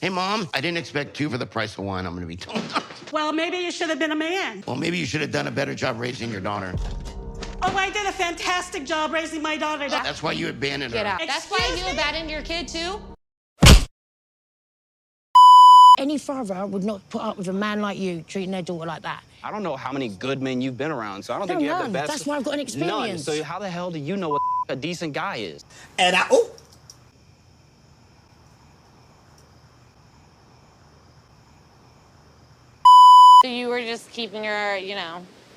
Hey, Mom, I didn't expect 2 for the price of 1, I'm going to be told. Well, maybe you should have been a man. Well, maybe you should have done a better job raising your daughter. Oh, I did a fantastic job raising my daughter. That's why you abandoned her. Get out. That's why Excuse you me? abandoned your kid, too? Any father would not put up with a man like you treating their daughter like that. I don't know how many good men you've been around, so I don't think you have None. the best. That's why I've got an experience. None. So how the hell do you know what a decent guy is? And So you were just keeping her,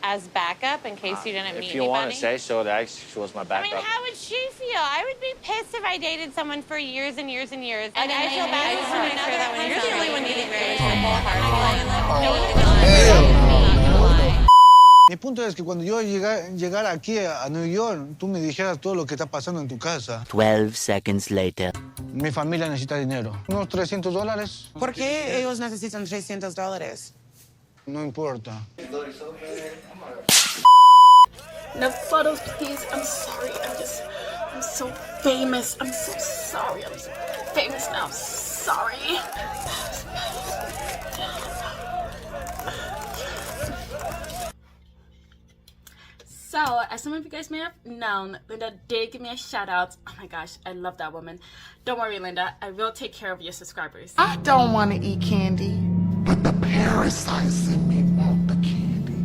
as backup in case you didn't meet If you want anybody? to say so, that she was my I backup. mean, how would she feel? I would be pissed if I dated someone for years and years and years. Like, I feel bad. I just want to make sure that when you're the only one needing very Mi punto es que cuando yo llegara aquí a New York, tú me dijeras todo lo que está pasando en tu casa. 12 seconds later. Mi familia necesita dinero. Unos $300. ¿Por qué ellos necesitan $300? No importa. No photos, please. I'm sorry. I'm so famous. I'm so sorry. I'm so famous now. I'm sorry. So, as some of you guys may have known, Linda did give me a shout out. Oh my gosh, I love that woman. Don't worry, Linda. I will take care of your subscribers. I don't want to eat candy. but the parasites in me want the candy.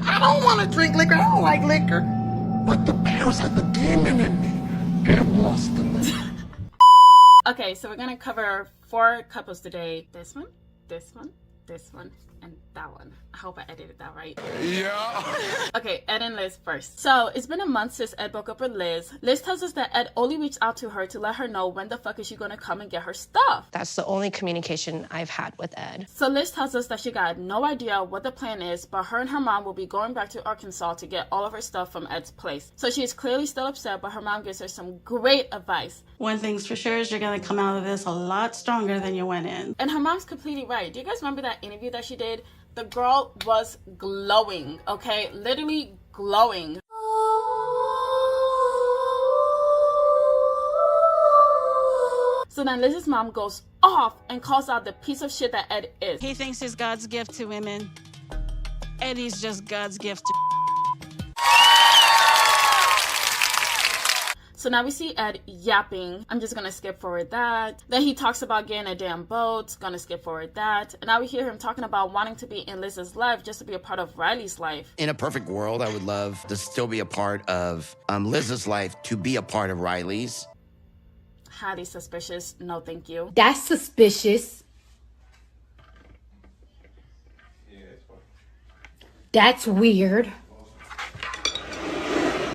I don't want to drink liquor. I don't like liquor. But the parasite, the demon in me, it wants the liquor. Okay, so we're gonna cover 4 couples today. This one, this one, this one, and that one. I hope I edited that right. Yeah. Okay, Ed and Liz first. So, it's been a month since Ed broke up with Liz. Liz tells us that Ed only reached out to her to let her know when the fuck is she gonna come and get her stuff. That's the only communication I've had with Ed. So Liz tells us that she got no idea what the plan is, but her and her mom will be going back to Arkansas to get all of her stuff from Ed's place. So she is clearly still upset, but her mom gives her some great advice. One thing's for sure is you're gonna come out of this a lot stronger than you went in. And her mom's completely right. Do you guys remember that interview that she did? The girl was glowing, okay? Literally glowing. So then Liz's mom goes off and calls out the piece of shit that Ed is. He thinks he's God's gift to women. Eddie's just God's gift to So now we see Ed yapping. I'm just gonna skip forward that. Then he talks about getting a damn boat. Gonna skip forward that. And now we hear him talking about wanting to be in Liz's life just to be a part of Riley's life. In a perfect world, I would love to still be a part of Liz's life, to be a part of Riley's. Highly suspicious. No, thank you. That's suspicious. That's weird.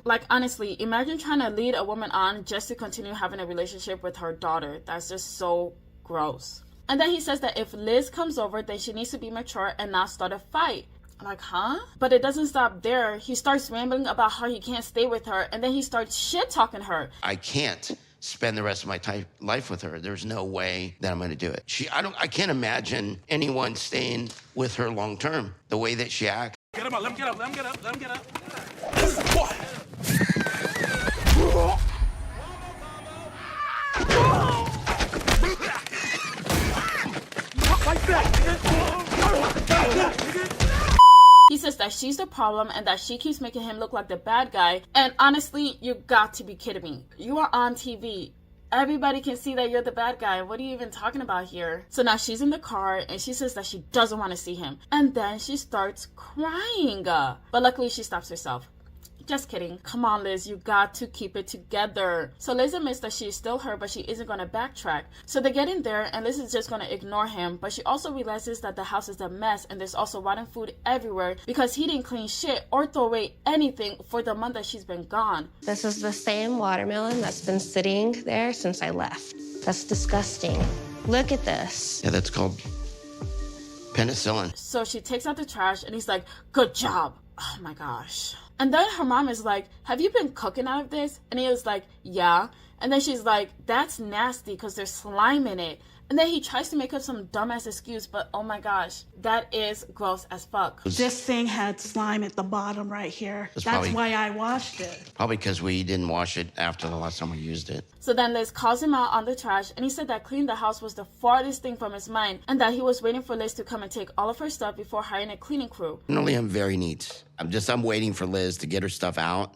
Like, honestly, imagine trying to lead a woman on just to continue having a relationship with her daughter. That's just so gross. And then he says that if Liz comes over, then she needs to be mature and not start a fight. I'm like, huh? But it doesn't stop there. He starts rambling about how he can't stay with her, and then he starts shit-talking her. I can't spend the rest of my life with her. There's no way that I'm going to do it. I can't imagine anyone staying with her long term, the way that she acts. Get him up. Let him get up. Let him get up. Let him get up. He says that she's the problem and that she keeps making him look like the bad guy. And honestly, you got to be kidding me. You are on TV. Everybody can see that you're the bad guy. What are you even talking about here? So now she's in the car and she says that she doesn't want to see him. And then she starts crying. But luckily she stops herself. Just kidding. Come on, Liz. You got to keep it together. So Liz admits that she is still her, but she isn't going to backtrack. So they get in there, and Liz is just going to ignore him. But she also realizes that the house is a mess, and there's also rotten food everywhere because he didn't clean shit or throw away anything for the month that she's been gone. This is the same watermelon that's been sitting there since I left. That's disgusting. Look at this. Yeah, that's called penicillin. So she takes out the trash, and he's like, good job. Oh my gosh. And then her mom is like, have you been cooking out of this? And he was like, yeah. And then she's like, that's nasty because there's slime in it. And then he tries to make up some dumbass excuse, but oh my gosh, that is gross as fuck. This thing had slime at the bottom right here. That's why I washed it. Probably because we didn't wash it after the last time we used it. So then Liz calls him out on the trash, and he said that cleaning the house was the farthest thing from his mind, and that he was waiting for Liz to come and take all of her stuff before hiring a cleaning crew. Normally, I'm very neat. I'm waiting for Liz to get her stuff out,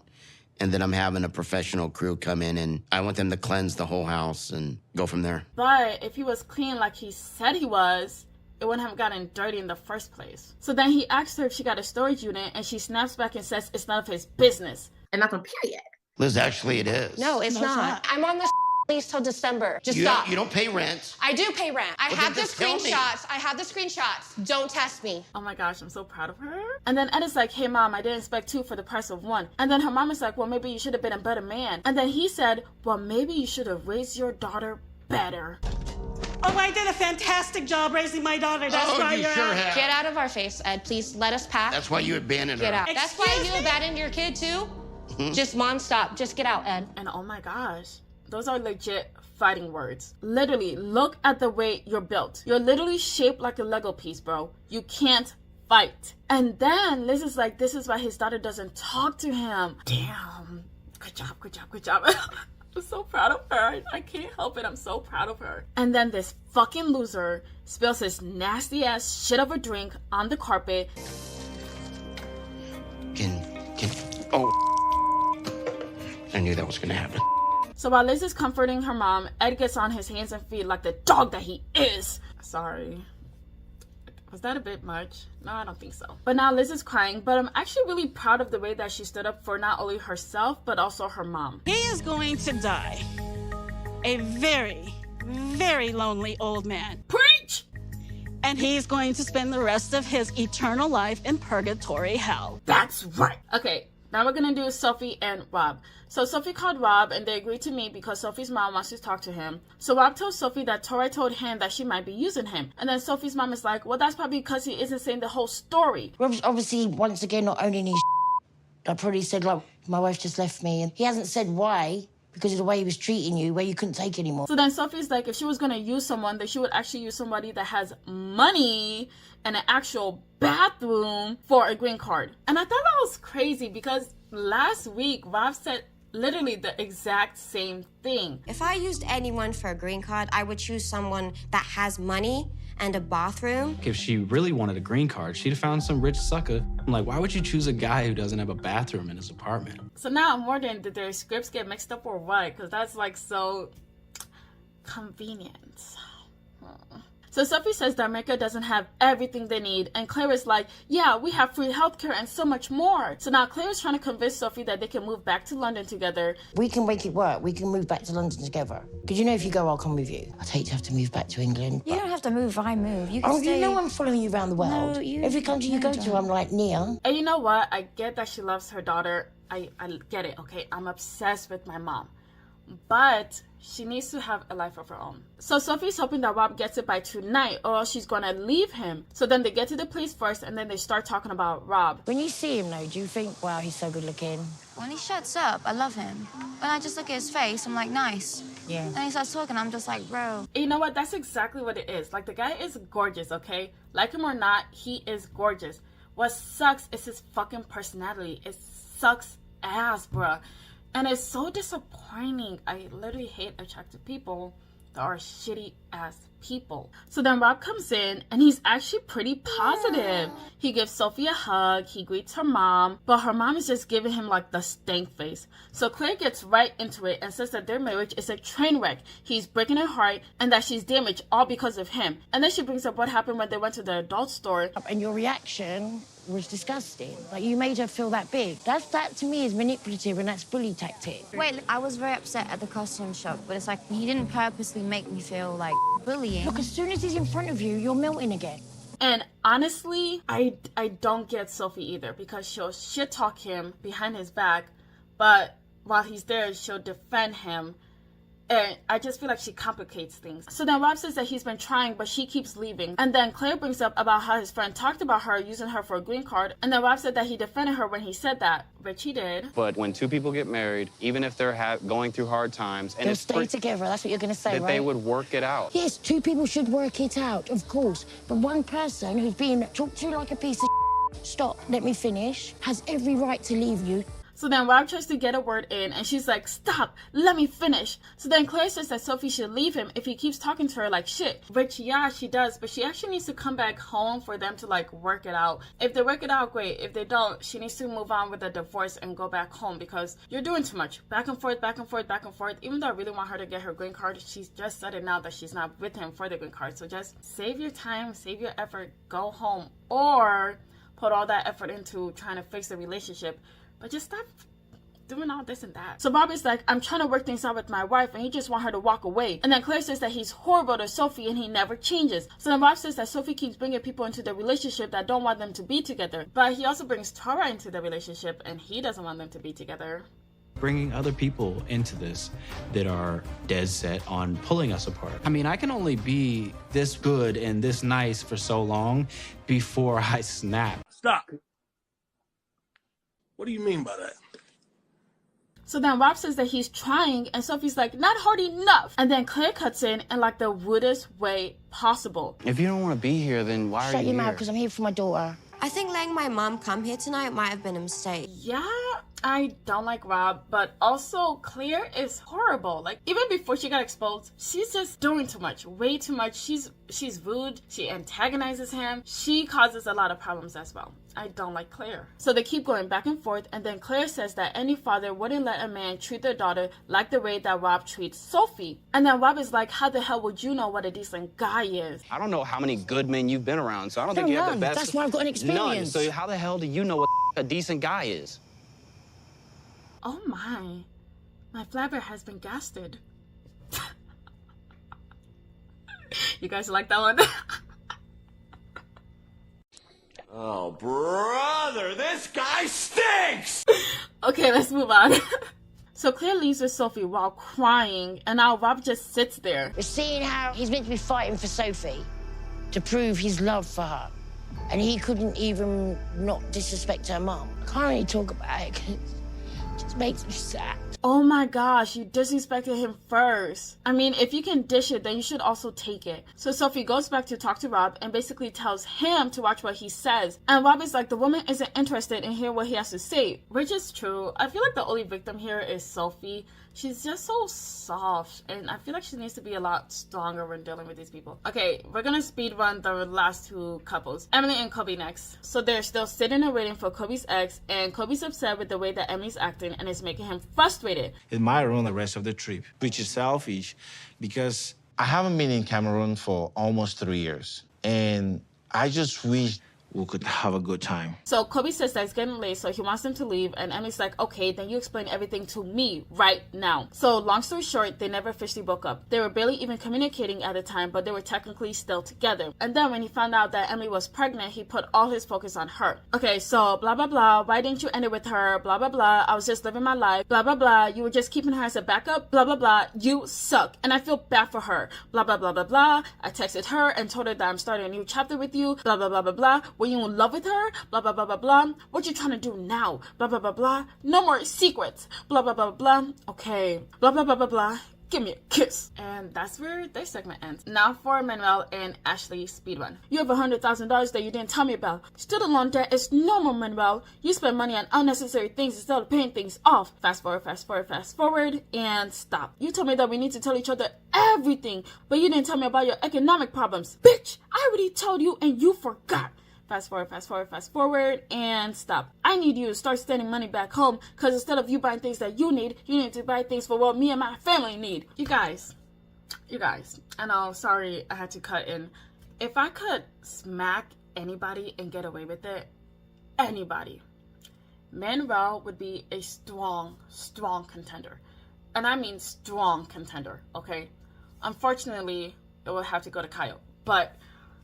and then I'm having a professional crew come in, and I want them to cleanse the whole house and go from there. But if he was clean like he said he was, it wouldn't have gotten dirty in the first place. So then he asks her if she got a storage unit, and she snaps back and says it's none of his business. And that's on period. Liz, actually, it is. No, it's not. I'm on the lease till December. Just You stop. don't pay rent. I do pay rent. I Well, have the then just tell me. screenshots. I have the screenshots. Don't test me. Oh my gosh, I'm so proud of her. And then Ed is like, hey mom, I didn't expect 2 for the price of 1. And then her mom is like, well, maybe you should have been a better man. And then he said, well, maybe you should have raised your daughter better. Oh, I did a fantastic job raising my daughter. That's why you you're sure out. have. Get out of our face, Ed. Please let us pass. That's why you abandoned Get her. out. That's why you abandoned your kid too? Just mom, stop. Just get out, Ed. And oh my gosh, those are legit fighting words. Literally, look at the way you're built. You're literally shaped like a Lego piece, bro. You can't fight. And then Liz is like, this is why his daughter doesn't talk to him. Damn. Good job, good job, good job. I'm so proud of her. I can't help it. I'm so proud of her. And then this fucking loser spills his nasty ass shit of a drink on the carpet. Oh. I knew that was going to happen. So while Liz is comforting her mom, Ed gets on his hands and feet like the dog that he is. Sorry. Was that a bit much? No, I don't think so. But now Liz is crying, but I'm actually really proud of the way that she stood up for not only herself, but also her mom. He is going to die a very, very lonely old man. Preach! And he's going to spend the rest of his eternal life in purgatory hell. That's right. Okay, now we're gonna do Sophie and Rob. So Sophie called Rob and they agreed to meet because Sophie's mom wants to talk to him. So Rob tells Sophie that Tori told him that she might be using him. And then Sophie's mom is like, well, that's probably because he isn't saying the whole story. Rob's obviously, once again, not owning his I probably said, like, my wife just left me. And he hasn't said why, because of the way he was treating you, where you couldn't take anymore. So then Sophie's like, if she was going to use someone, then she would actually use somebody that has money and an actual bathroom for a green card. And I thought that was crazy because last week, Rob said literally the exact same thing. If I used anyone for a green card, I would choose someone that has money and a bathroom. If she really wanted a green card, she'd have found some rich sucker. I'm like, why would you choose a guy who doesn't have a bathroom in his apartment? So now I'm wondering, did their scripts get mixed up or what? Because that's like so convenient. So Sophie says that America doesn't have everything they need, and Claire is like, yeah, we have free healthcare and so much more. So now Claire is trying to convince Sophie that they can move back to London together. We can make it work. We can move back to London together. Because you know if you go, I'll come with you. I'd hate to have to move back to England. You don't have to move, I move. You can Oh, stay. you know I'm following you around the world. No, Every country you go to, I'm like, near. And you know what? I get that she loves her daughter. I get it, okay? I'm obsessed with my mom. But she needs to have a life of her own. So Sophie's hoping that Rob gets it by tonight or else she's gonna leave him. So then they get to the place first and then they start talking about Rob. When you see him, though, do you think, wow, he's so good looking? When he shuts up, I love him. When I just look at his face, I'm like, nice. Yeah. And he starts talking, I'm just like, bro. And you know what? That's exactly what it is. Like, the guy is gorgeous, okay? Like him or not, he is gorgeous. What sucks is his fucking personality. It sucks ass, bruh. And it's so disappointing. I literally hate attractive people that are shitty ass people. So then Rob comes in and he's actually pretty positive. He gives Sophie a hug, he greets her mom, but her mom is just giving him like the stank face. So Claire gets right into it and says that their marriage is a train wreck. He's breaking her heart and that she's damaged all because of him. And then she brings up what happened when they went to the adult store. And your reaction was disgusting. Like, you made her feel that big. That to me is manipulative and that's bully tactic. Wait, I was very upset at the costume shop, but it's like he didn't purposely make me feel like bullying. Look, as soon as he's in front of you, you're melting again. And honestly, I don't get Sophie either because she'll shit talk him behind his back, but while he's there, she'll defend him And I just feel like she complicates things. So then Rob says that he's been trying, but she keeps leaving. And then Claire brings up about how his friend talked about her using her for a green card. And then Rob said that he defended her when he said that, which he did. But when two people get married, even if they're going through hard times, and they'll it's stay together. That's what you're going to say, that right? they would work it out. Yes, two people should work it out, of course. But one person who's being talked to like a piece of stop, let me finish, has every right to leave you. So then Rob tries to get a word in, and she's like, stop, let me finish. So then Claire says that Sophie should leave him if he keeps talking to her like shit. Which, yeah, she does, but she actually needs to come back home for them to, like, work it out. If they work it out, great. If they don't, she needs to move on with the divorce and go back home because you're doing too much. Back and forth, back and forth, back and forth. Even though I really want her to get her green card, she's just said it now that she's not with him for the green card. So just save your time, save your effort, go home. Or put all that effort into trying to fix the relationship. But just stop doing all this and that. So Bob is like, I'm trying to work things out with my wife and he just want her to walk away. And then Claire says that he's horrible to Sophie and he never changes. So then Bob says that Sophie keeps bringing people into the relationship that don't want them to be together. But he also brings Tara into the relationship and he doesn't want them to be together. Bringing other people into this that are dead set on pulling us apart. I mean, I can only be this good and this nice for so long before I snap. Stop. What do you mean by that? So then Rob says that he's trying and Sophie's like, not hard enough. And then Claire cuts in like the rudest way possible. If you don't want to be here, then why are you here? Shut your mouth, because I'm here for my daughter. I think letting my mom come here tonight might have been a mistake. Yeah, I don't like Rob, but also Claire is horrible. Like, even before she got exposed, she's just doing too much, way too much. She's rude, she antagonizes him, she causes a lot of problems as well. I don't like Claire. So they keep going back and forth, and then Claire says that any father wouldn't let a man treat their daughter like the way that Rob treats Sophie. And then Rob is like, how the hell would you know what a decent guy is? I don't know how many good men you've been around, so I don't think you have the best. That's why I've got an experience. None. So how the hell do you know what a decent guy is? Oh my flabber has been gasted. You guys like that one? Oh, brother, this guy stinks! Okay, let's move on. So Claire leaves with Sophie while crying, and now Rob just sits there. We're seeing how he's meant to be fighting for Sophie to prove his love for her. And he couldn't even not disrespect her mum. Can't really talk about it because it just makes me sad. Oh my gosh, you disrespected him first. I mean, if you can dish it, then you should also take it. So Sophie goes back to talk to Rob and basically tells him to watch what he says. And Rob is like, the woman isn't interested in hearing what he has to say, which is true. I feel like the only victim here is Sophie. She's just so soft, and I feel like she needs to be a lot stronger when dealing with these people. Okay, we're gonna speed run the last two couples. Emily and Kobe next. So they're still sitting and waiting for Kobe's ex, and Kobe's upset with the way that Emily's acting, and it's making him frustrated. It might ruin the rest of the trip, which is selfish, because I haven't been in Cameroon for almost 3 years, and I just wish we could have a good time. So Kobe says that it's getting late, so he wants them to leave, and Emily's like, okay, then you explain everything to me right now. So long story short, they never officially broke up. They were barely even communicating at the time, but they were technically still together. And then when he found out that Emily was pregnant, he put all his focus on her. Okay, so blah blah blah, why didn't you end it with her? Blah blah blah, I was just living my life. Blah blah blah, you were just keeping her as a backup. Blah blah blah, you suck, and I feel bad for her. Blah blah blah blah blah, I texted her and told her that I'm starting a new chapter with you. Blah blah blah blah blah, were you in love with her? Blah blah blah blah blah, what you trying to do now? Blah blah blah blah, no more secrets. Blah blah blah blah, okay. Blah blah blah blah blah, give me a kiss. And that's where this segment ends. Now for Manuel and Ashley speedrun. You have $100,000 that you didn't tell me about. Student loan debt is normal, Manuel. You spend money on unnecessary things instead of paying things off. Fast forward, fast forward, fast forward, and stop. You told me that we need to tell each other everything, but you didn't tell me about your economic problems. Bitch, I already told you and you forgot. Fast forward, fast forward, fast forward, and stop. I need you to start sending money back home, because instead of you buying things that you need to buy things for what me and my family need. You guys, I know, sorry I had to cut in. If I could smack anybody and get away with it, anybody, Manuel would be a strong contender. And I mean strong contender, okay? Unfortunately, it will have to go to Kyle. But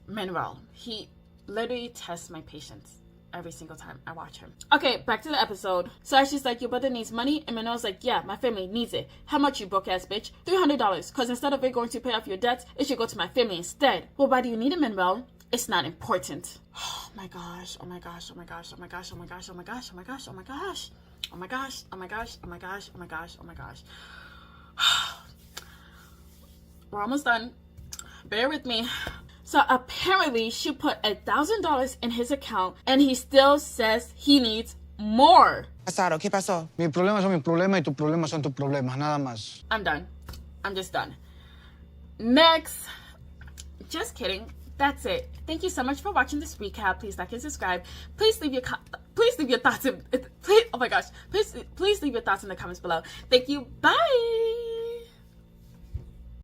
Manuel, he literally tests my patience every single time I watch him. Okay, back to the episode. So Ashley's like, your brother needs money, and Manuel's like, yeah, my family needs it. How much, you broke ass bitch? $300, because instead of it going to pay off your debts, it should go to my family instead. Well, why do you need it, Manuel? It's not important. Oh my gosh, oh my gosh, oh my gosh, oh my gosh, oh my gosh, oh my gosh, oh my gosh, oh my gosh, oh my gosh, oh my gosh, oh my gosh, oh my gosh, oh my gosh. We're almost done. Bear with me. So apparently she put $1,000 in his account and he still says he needs more. ¿Qué pasó? Mis problemas son mis problemas y tus problemas son tus problemas, nada más. I'm done. I'm just done. Next. Just kidding. That's it. Thank you so much for watching this recap. Please like and subscribe. Please leave your thoughts in, please, oh my gosh. Please leave your thoughts in the comments below. Thank you. Bye.